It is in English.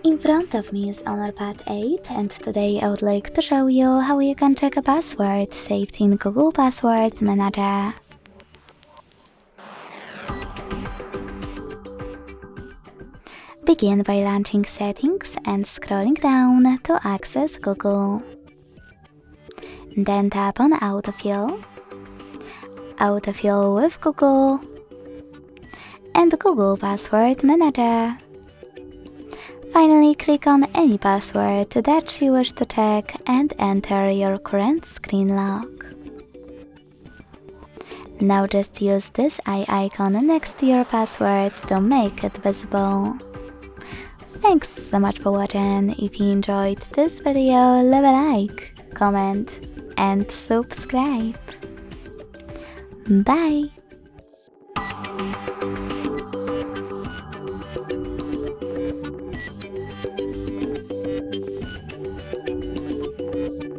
In front of me is Honor Pad 8, and today I would like to show you how you can check a password saved in Google Passwords Manager. Begin by launching Settings and scrolling down to access Google. Then tap on Autofill, Autofill with Google, and Google Password Manager. Finally, click on any password that you wish to check and enter your current screen lock. Now just use this eye icon next to your password to make it visible. Thanks so much for watching. If you enjoyed this video, leave a like, comment and subscribe. Bye!